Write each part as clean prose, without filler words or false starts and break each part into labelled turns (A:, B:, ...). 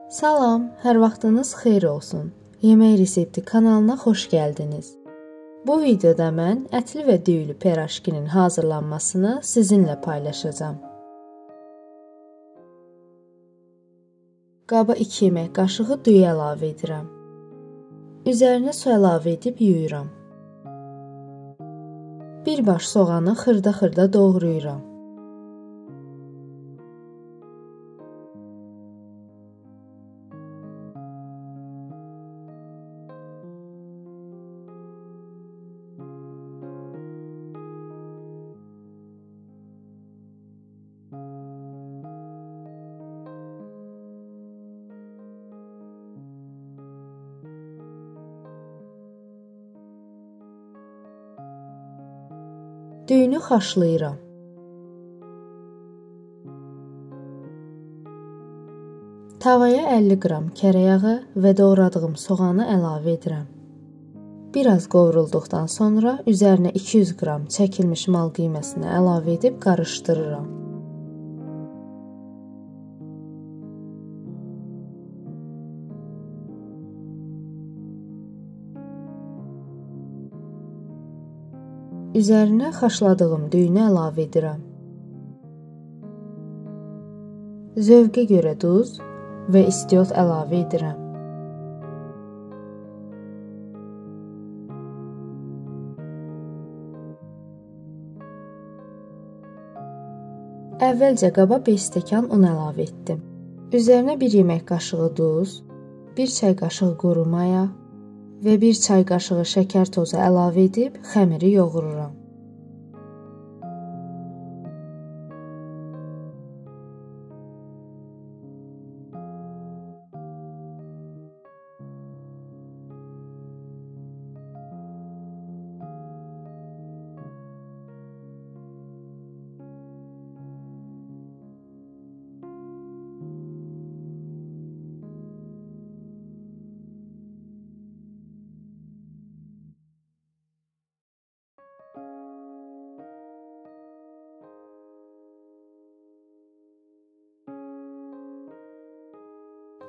A: Salam, hər vaxtınız xeyir olsun. Yemək resepti kanalına xoş gəldiniz. Bu videoda mən ətli və düyülü piraşkinin hazırlanmasını sizinlə paylaşacağam. Qaba 2 yemək qaşığı düyü əlavə edirəm. Üzərinə su əlavə edib yuyuram. Bir baş soğanı xırda-xırda doğrayıram. Düyünü xaşlayıram. Tavaya 50 qram kərə yağı və doğradığım soğanı əlavə edirəm. Biraz qovrulduqdan sonra üzərinə 200 qram çəkilmiş mal qiyməsini əlavə edib qarışdırıram. Üzərinə xaşladığım düyünü əlavə edirəm. Zövqə görə duz və istiot əlavə edirəm. Əvvəlcə qaba 5 stəkan un əlavə etdim. Üzərinə 1 yemək qaşığı duz, 1 çay qaşığı quru maya və 1 çay qaşığı şəkər tozu əlavə edib xəmiri yoğururam.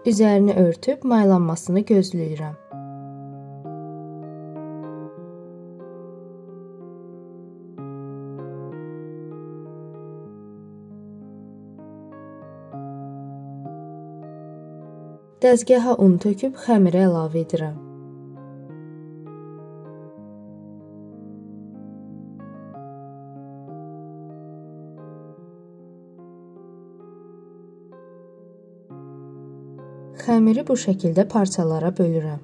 A: Üzərini örtüb maylanmasını gözləyirəm. Dəzgaha un töküb xəmirə əlavə edirəm. Xəmiri bu şəkildə parçalara bölürəm.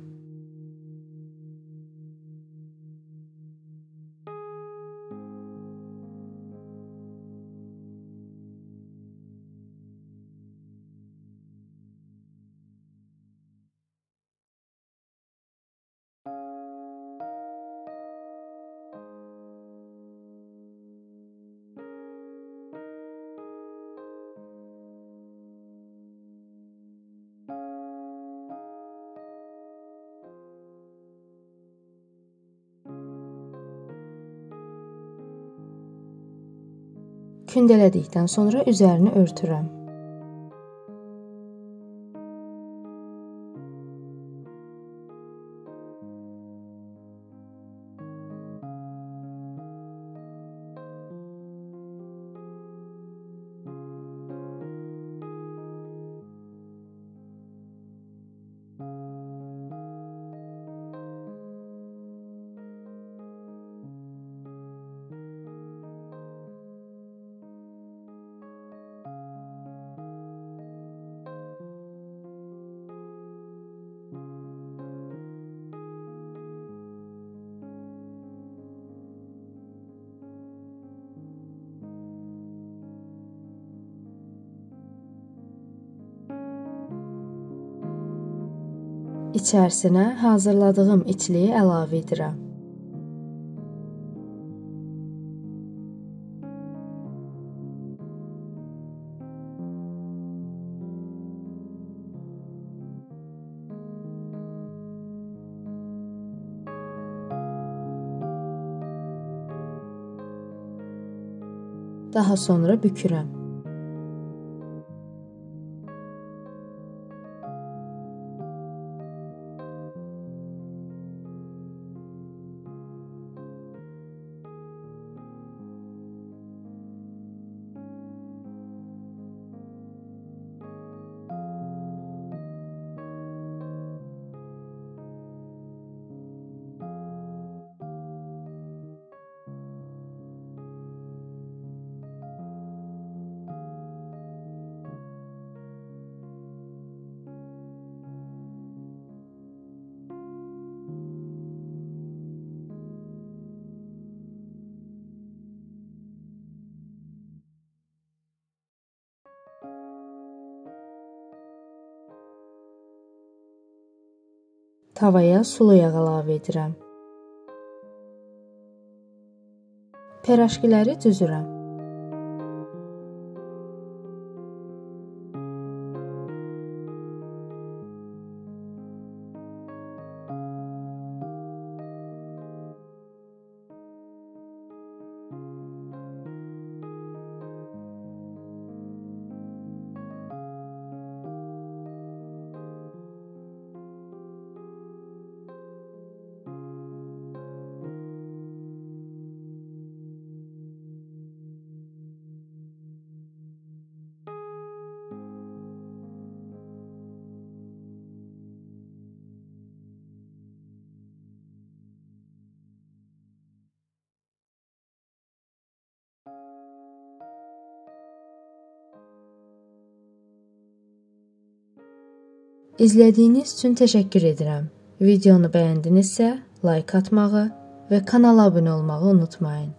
A: Kündələdikdən sonra üzərini örtürəm. İçərisinə hazırladığım içliyi əlavə edirəm. Daha sonra bükürəm. Tavaya sulu yağ əlavə edirəm. Piraşkiləri düzürəm. İzlədiyiniz üçün təşəkkür edirəm. Videonu bəyəndinizsə, like atmağı və kanala abunə olmağı unutmayın.